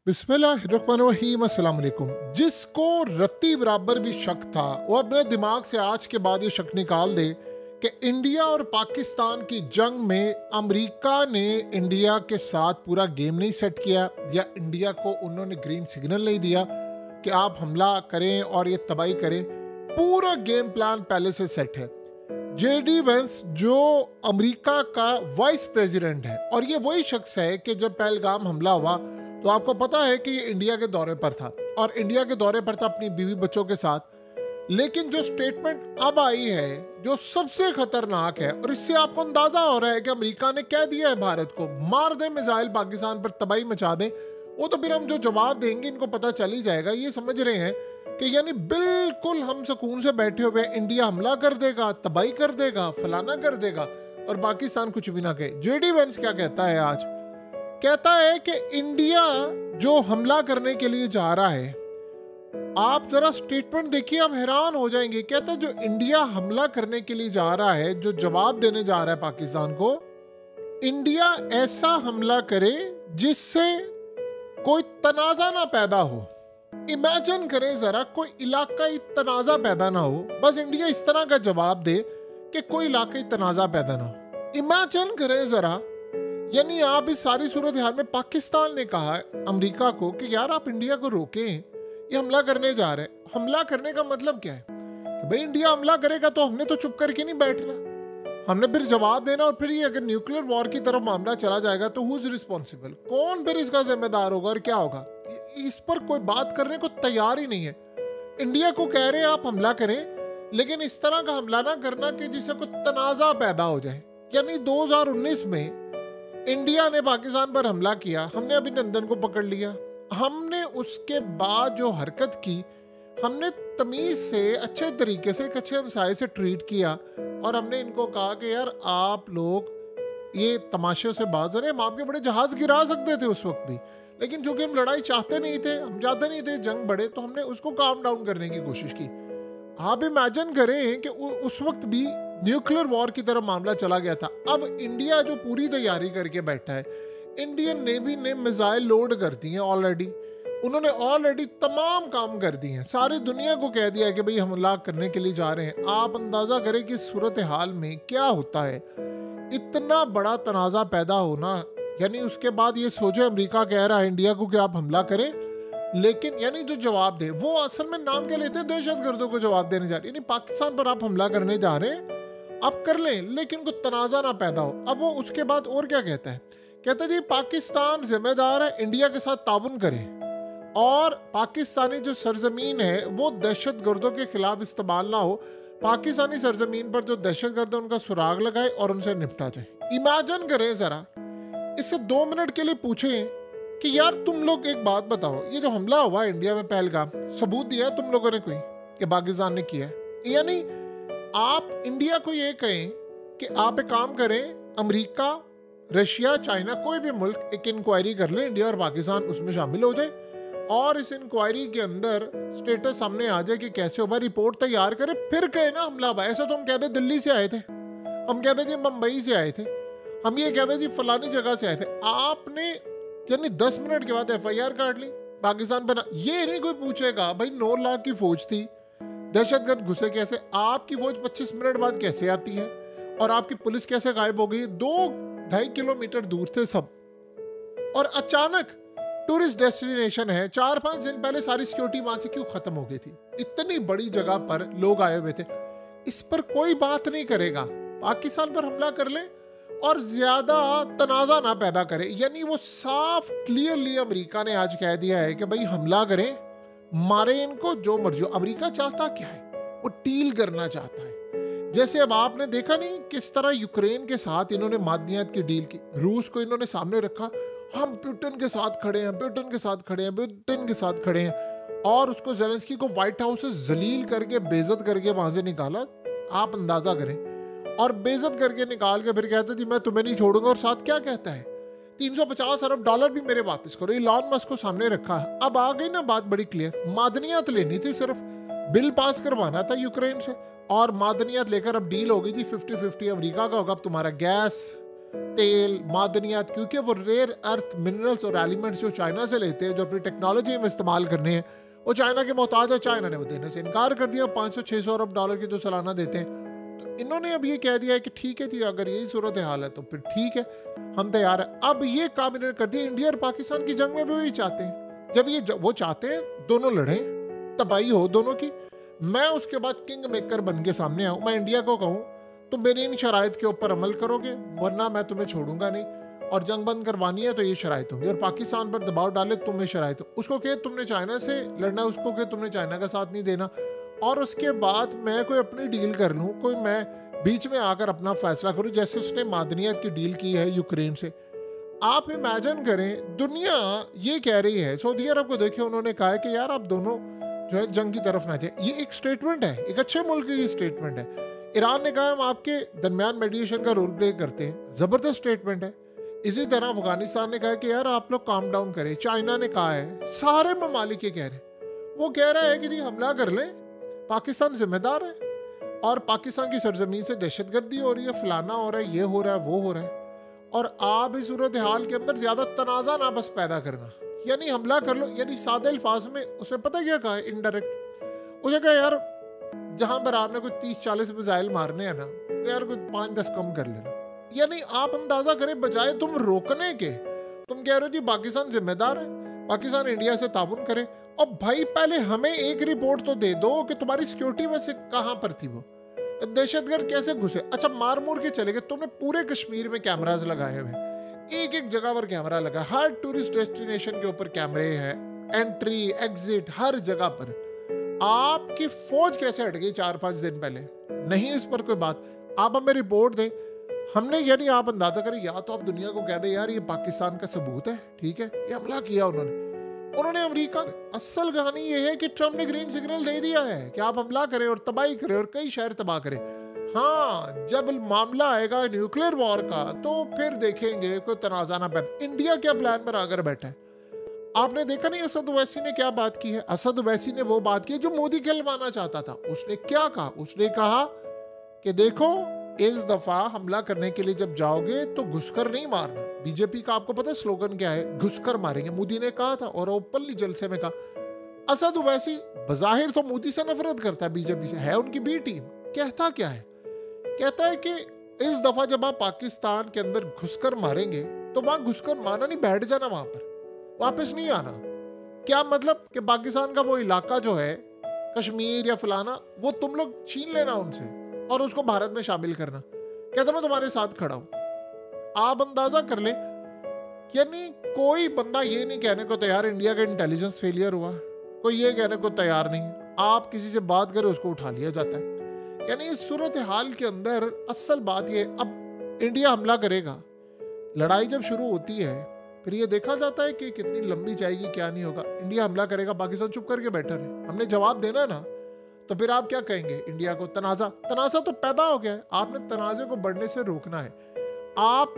बिस्मिल्लाहिर्रहमानिर्रहीम अस्सलाम वालेकुम। जिसको रत्ती बराबर भी शक था वो अपने दिमाग से आज के बाद ये शक निकाल दे कि इंडिया और पाकिस्तान की जंग में अमेरिका ने इंडिया के साथ पूरा गेम नहीं सेट किया या इंडिया को उन्होंने ग्रीन सिग्नल नहीं दिया कि आप हमला करें और ये तबाही करें। पूरा गेम प्लान पहले से सेट है। जेडी वेंस जो अमेरिका का वाइस प्रेसिडेंट है और ये वही शख्स है कि जब पहलगाम हमला हुआ तो आपको पता है कि ये इंडिया के दौरे पर था और इंडिया के दौरे पर था अपनी बीवी बच्चों के साथ। लेकिन जो स्टेटमेंट अब आई है जो सबसे खतरनाक है और इससे आपको अंदाजा हो रहा है कि अमेरिका ने कह दिया है भारत को मार दे मिसाइल, पाकिस्तान पर तबाही मचा दें। वो तो फिर हम जो जवाब देंगे इनको पता चल ही जाएगा। ये समझ रहे हैं कि यानी बिल्कुल हम सुकून से बैठे हुए इंडिया हमला कर देगा, तबाही कर देगा, फलाना कर देगा और पाकिस्तान कुछ भी ना कहे। जेडी वेंस क्या कहता है आज? कहता है कि इंडिया जो हमला करने के लिए जा रहा है, आप जरा स्टेटमेंट देखिए, आप हैरान हो जाएंगे। कहता है जो इंडिया हमला करने के लिए जा रहा है, जो जवाब देने जा रहा है पाकिस्तान को, इंडिया ऐसा हमला करे जिससे कोई तनाजा ना पैदा हो। इमेजिन करें जरा, कोई इलाकाई तनाजा पैदा ना हो, बस इंडिया इस तरह का जवाब दे कि कोई इलाकाई तनाजा पैदा ना हो। इमेजिन करें जरा, यानी आप इस सारी सूरत हाल में पाकिस्तान ने कहा अमेरिका को कि यार आप इंडिया को रोकें, ये हमला करने जा रहे हैं। हमला करने का मतलब क्या है कि भाई इंडिया हमला करेगा तो हमने तो चुप करके नहीं बैठना, हमने फिर जवाब देना। और फिर ये अगर न्यूक्लियर वॉर की तरफ मामला चला जाएगा तो हु इज रिस्पॉन्सिबल, कौन फिर इसका जिम्मेदार होगा और क्या होगा? इस पर कोई बात करने को तैयार ही नहीं है। इंडिया को कह रहे हैं आप हमला करें, लेकिन इस तरह का हमला ना करना कि जिससे कोई तनाजा पैदा हो जाए। यानी 2019 में इंडिया ने पाकिस्तान पर हमला किया, हमने अभिनंदन को पकड़ लिया, हमने उसके बाद जो हरकत की, हमने तमीज से अच्छे तरीके से एक अच्छे हमसाये से ट्रीट किया और हमने इनको कहा कि यार आप लोग ये तमाशे से बाज रहे हैं, हम आपके बड़े जहाज गिरा सकते थे उस वक्त भी, लेकिन चूंकि हम लड़ाई चाहते नहीं थे, हम चाहते नहीं थे जंग बढ़े, तो हमने उसको काम डाउन करने की कोशिश की। आप इमेजिन करें कि उस वक्त भी न्यूक्लियर वॉर की तरफ मामला चला गया था। अब इंडिया जो पूरी तैयारी करके बैठा है, इंडियन नेवी ने मिसाइल लोड कर दी हैं ऑलरेडी, उन्होंने ऑलरेडी तमाम काम कर दिए हैं, सारी दुनिया को कह दिया है कि भाई हमला करने के लिए जा रहे हैं। आप अंदाजा करें कि सूरत हाल में क्या होता है, इतना बड़ा तनाजा पैदा होना। यानी उसके बाद ये सोचे अमेरिका कह रहा है इंडिया को कि आप हमला करें, लेकिन यानी जो जवाब दे वो असल में नाम क्या लेते हैं, दहशतगर्दों को जवाब देने जा रहे हैं। यानी पाकिस्तान पर आप हमला करने जा रहे हैं, आप कर लें, लेकिन कोई तनाजा ना पैदा हो। अब वो उसके बाद और क्या कहता है? कहता है जी पाकिस्तान जिम्मेदार है इंडिया के साथ ताउन करे और पाकिस्तानी जो सरजमीन है वो दहशतगर्दों के खिलाफ इस्तेमाल ना हो, पाकिस्तानी सरजमीन पर जो दहशतगर्द है उनका सुराग लगाए और उनसे निपटा जाए। इमेजिन करें जरा, इससे 2 मिनट के लिए पूछें कि यार तुम लोग एक बात बताओ, ये जो हमला हुआ इंडिया में पहलगाम, सबूत दिया तुम लोगों ने कोई कि पाकिस्तान ने किया है? यानी आप इंडिया को ये कहें कि आप एक काम करें, अमेरिका, रशिया, चाइना, कोई भी मुल्क एक इंक्वायरी कर ले, इंडिया और पाकिस्तान उसमें शामिल हो जाए और इस इंक्वायरी के अंदर स्टेटस सामने आ जाए कि कैसे हुआ, रिपोर्ट तैयार करे, फिर कहे ना हमला हुआ। ऐसा तो हम कहते दिल्ली से आए थे, हम कहते जी मुंबई से आए थे, हम ये कहते जी फलानी जगह से आए थे। आपने यानी 10 मिनट के बाद FIR काट ली पाकिस्तान पर। ये नहीं कोई पूछेगा भाई 9 लाख की फौज थी, दहशतगर्द घुसे कैसे, आपकी फौज 25 मिनट बाद कैसे आती है और आपकी पुलिस कैसे गायब हो गई? 2-2.5 किलोमीटर दूर थे सब और अचानक टूरिस्ट डेस्टिनेशन है, 4-5 दिन पहले सारी सिक्योरिटी वहां से क्यों खत्म हो गई थी? इतनी बड़ी जगह पर लोग आए हुए थे, इस पर कोई बात नहीं करेगा। पाकिस्तान पर हमला कर ले और ज्यादा तनाजा ना पैदा करे। यानी वो साफ क्लियरली अमेरिका ने आज कह दिया है कि भाई हमला करें, मारे इनको, जो मर्जी हो। अमेरिका चाहता क्या है? वो डील करना चाहता है। जैसे अब आपने देखा नहीं किस तरह यूक्रेन के साथ इन्होंने मादनियात की डील की, रूस को इन्होंने सामने रखा, हम पुतिन के साथ खड़े हैं, पुतिन के साथ खड़े हैं, पुतिन के साथ खड़े हैं, और उसको ज़ेलेंस्की को व्हाइट हाउस से जलील करके बेइज्जत करके वहां से निकाला। आप अंदाजा करें, और बेइज्जत करके निकाल के फिर कहता जी मैं तुम्हें नहीं छोड़ूंगा, और साथ क्या कहता है, 350 अरब डॉलर भी मेरे वापस करो। इलॉन मस्क को सामने रखा है। अब आ गई ना बात बड़ी क्लियर, मादनियात लेनी थी, सिर्फ बिल पास करवाना था यूक्रेन से और मादनियात लेकर अब डील हो गई थी 50-50, अमेरिका का होगा अब तुम्हारा गैस, तेल, मादनियात, क्योंकि वो रेयर अर्थ मिनरल्स और एलिमेंट्स जो चाइना से लेते हैं, जो अपनी टेक्नोलॉजी में इस्तेमाल करने हैं, वो चाइना के मोहताज है। चाइना ने वो देने से इनकार कर दिया। 500-600 अरब डॉलर की जो सालाना देते हैं। तो इन्होंने अब ये कह दिया है कि ठीक है जी, अगर यही सूरत हाल है तो फिर ठीक है, हम तैयार है। अब ये काम इन्होंने कर दिया। इंडिया और पाकिस्तान की जंग में भी वही चाहते हैं। जब ये वो चाहते हैं दोनों लड़ें, तबाही हो दोनों की, मैं उसके बाद किंग मेकर बन के सामने आऊँ, मैं इंडिया को कहूँ तुम मेरी इन शराइत के ऊपर अमल करोगे वरना मैं तुम्हें छोड़ूंगा नहीं, और जंग बंद करवानी है तो ये शराइत होंगी, और पाकिस्तान पर दबाव डाले तुम्हें शराइत हो। उसको कहे तुमने चाइना से लड़ना, उसको कहे तुमने चाइना का साथ नहीं देना, और उसके बाद मैं कोई अपनी डील कर लूँ, कोई मैं बीच में आकर अपना फैसला करूँ, जैसे उसने मादनियत की डील की है यूक्रेन से। आप इमेजिन करें, दुनिया ये कह रही है, सऊदी अरब को देखिए, उन्होंने कहा है कि यार आप दोनों जो है जंग की तरफ ना जाए। ये एक स्टेटमेंट है, एक अच्छे मुल्क की स्टेटमेंट है। ईरान ने कहा हम आपके दरमियान मेडिएशन का रोल प्ले करते हैं, जबरदस्त स्टेटमेंट है। इसी तरह अफगानिस्तान ने कहा कि यार आप लोग काम डाउन करें। चाइना ने कहा है, सारे ममालिक ये कह रहे हैं। वो कह रहा है कि जी हमला कर लें, पाकिस्तान जिम्मेदार है, और पाकिस्तान की सरजमीन से दहशतगर्दी हो रही है, फलाना हो रहा है, ये हो रहा है, वो हो रहा है। और आप इस सूरत हाल के अंदर ज्यादा तनाजा ना बस पैदा करना, यानी हमला कर लो। यानी सादे अल्फाज में उसने पता क्या कहा, इनडायरेक्ट उसने कहा यार जहां पर आपने कोई 30-40 मिसाइल मारने हैं ना, तो यार कोई 5-10 कम कर लेना। यानी आप अंदाजा करें, बजाय तुम रोकने के, तुम कह रहे हो जी पाकिस्तान जिम्मेदार है, पाकिस्तान इंडिया से ताउन करे। और भाई पहले हमें एक रिपोर्ट तो दे दो कि तुम्हारी सिक्योरिटी में से कहां पर थी, वो दहशतगर्द कैसे घुसे। अच्छा मार मूर के चले गए, तुमने पूरे कश्मीर में कैमराज लगाए हुए, एक एक जगह पर कैमरा लगा, हर टूरिस्ट डेस्टिनेशन के ऊपर कैमरे हैं, एंट्री एग्जिट हर जगह पर। आपकी फौज कैसे हट गई 4-5 दिन पहले? नहीं इस पर कोई बात, आप हमें रिपोर्ट दें। हमने यानी आप अंदाजा करें, या तो आप दुनिया को कह दें यार ये पाकिस्तान का सबूत है, ठीक है, ये हमला किया उन्होंने अमेरिका ने। असल कहानी ये है कि ट्रम्प ने ग्रीन सिग्नल दे दिया है कि आप हमला करें और तबाही करें और कई शहर तबाह करें। हाँ, जब मामला आएगा न्यूक्लियर वॉर का तो फिर देखेंगे, कोई तनाजा ना पैदा। इंडिया क्या प्लान पर आकर बैठा है? आपने देखा नहीं असद ओवैसी ने क्या बात की है? असद ओवैसी ने वो बात की जो मोदी कहलवाना चाहता था। उसने क्या कहा? उसने कहा कि देखो इस दफा हमला करने के लिए जब जाओगे तो घुसकर नहीं मारना। बीजेपी का आपको पता है स्लोगन क्या है? घुसकर मारेंगे। मोदी ने कहा था और ओपनली जलसे में कहा। असद ओवैसी बजाहिर तो मोदी से नफरत करता है, बीजेपी से, है उनकी बी टीम। कहता क्या है? कहता है कि इस दफा जब आप पाकिस्तान के अंदर घुसकर मारेंगे तो वहां घुसकर मारना नहीं, बैठ जाना वहां पर, वापस नहीं आना। क्या मतलब कि पाकिस्तान का वो इलाका जो है कश्मीर या फलाना, वो तुम लोग छीन लेना उनसे और उसको भारत में शामिल करना। कहता मैं तुम्हारे साथ खड़ा हूं। आप अंदाजा कर ले, यानी कोई बंदा ये नहीं कहने को तैयार इंडिया का इंटेलिजेंस फेलियर हुआ, कोई ये कहने को तैयार नहीं। आप किसी से बात करें उसको उठा लिया जाता है। यानी इस सूरत हाल के अंदर असल बात ये, अब इंडिया हमला करेगा, लड़ाई जब शुरू होती है फिर ये देखा जाता है कि कितनी लंबी जाएगी, क्या नहीं होगा। इंडिया हमला करेगा, पाकिस्तान चुप करके बैठा रहे, हमने जवाब देना है ना, तो फिर आप क्या कहेंगे इंडिया को? तनाजा तो पैदा हो गया है, आपने तनाजे को बढ़ने से रोकना है। आप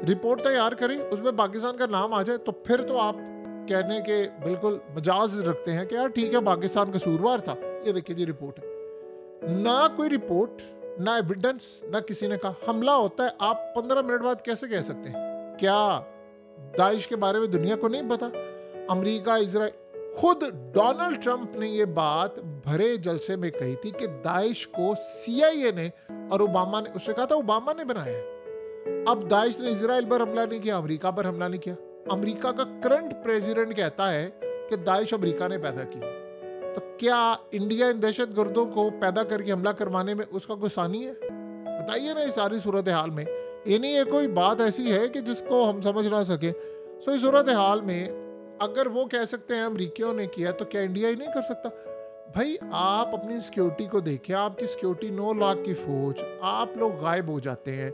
रिपोर्ट तैयार करें, उसमें पाकिस्तान का नाम आ जाए तो फिर तो आप कहने के बिल्कुल मजाज रखते हैं कि यार ठीक है पाकिस्तान कसूरवार था। ये देखिए जी रिपोर्ट है, ना कोई रिपोर्ट, ना एविडेंस, ना किसी ने कहा। हमला होता है, आप 15 मिनट बाद कैसे कह सकते हैं? क्या दाइश के बारे में दुनिया को नहीं पता? अमेरिका, इजराइल, खुद डोनाल्ड ट्रंप ने ये बात भरे जलसे में कही थी कि दाइश को CIA ने और ओबामा ने, उसने कहा था ओबामा ने बनाया है। अब दाइश ने इजराइल पर हमला नहीं किया, अमेरिका पर हमला नहीं किया। अमेरिका का करंट प्रेसिडेंट कहता है कि दाइश अमेरिका ने पैदा की। तो क्या इंडिया इन दहशत गर्दों को पैदा करके हमला करवाने में उसका कोई सानी है? बताइए ना। इस सारी सूरत हाल में ये नहीं है कोई बात ऐसी है कि जिसको हम समझ ना सके। सो इस सूरत हाल में अगर वो कह सकते हैं अमरीकियों ने किया, तो क्या इंडिया ही नहीं कर सकता? भाई आप अपनी सिक्योरिटी को देखिए, आपकी सिक्योरिटी 9 लाख की फौज, आप लोग गायब हो जाते हैं।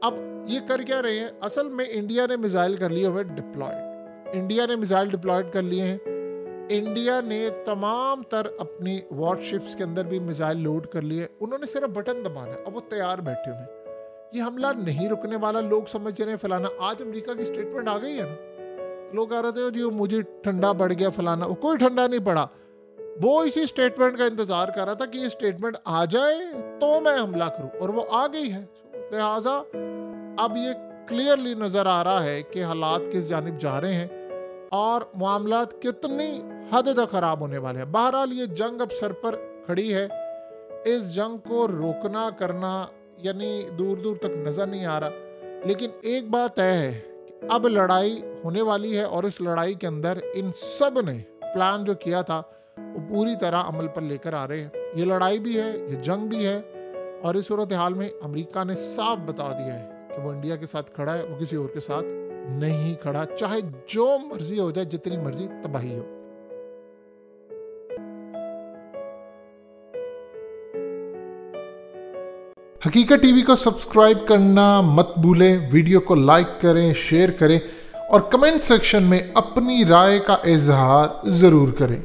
अब ये कर क्या रहे हैं? असल में इंडिया ने मिसाइल कर लिए हुए डिप्लॉयड, इंडिया ने मिसाइल डिप्लॉयड कर लिए हैं। इंडिया ने तमाम तर अपनी वॉरशिप्स के अंदर भी मिसाइल लोड कर लिए। उन्होंने सिर्फ बटन दबाना है, अब वो तैयार बैठे हुए। ये हमला नहीं रुकने वाला, लोग समझ रहे हैं फलाना। आज अमेरिका की स्टेटमेंट आ गई है ना, लोग कह रहे थे जी मुझे ठंडा बढ़ गया फलाना, वो कोई ठंडा नहीं पड़ा। वो इसी स्टेटमेंट का इंतजार कर रहा था कि ये स्टेटमेंट आ जाए तो मैं हमला करूं, और वो आ गई है। लिहाजा अब ये क्लियरली नज़र आ रहा है कि हालात किस जानिब जा रहे हैं और मामलात कितनी हद तक ख़राब होने वाले हैं। बहरहाल ये जंग अब सर पर खड़ी है। इस जंग को रोकना करना यानी दूर दूर तक नज़र नहीं आ रहा, लेकिन एक बात तय है कि अब लड़ाई होने वाली है और इस लड़ाई के अंदर इन सब ने प्लान जो किया था वो पूरी तरह अमल पर लेकर आ रहे हैं। ये लड़ाई भी है, ये जंग भी है और इस सूरत हाल में अमेरिका ने साफ बता दिया है कि वो इंडिया के साथ खड़ा है, वो किसी और के साथ नहीं खड़ा, चाहे जो मर्जी हो जाए, जितनी मर्जी तबाही हो। हकीकत टीवी को सब्सक्राइब करना मत भूलें, वीडियो को लाइक करें, शेयर करें और कमेंट सेक्शन में अपनी राय का इजहार जरूर करें।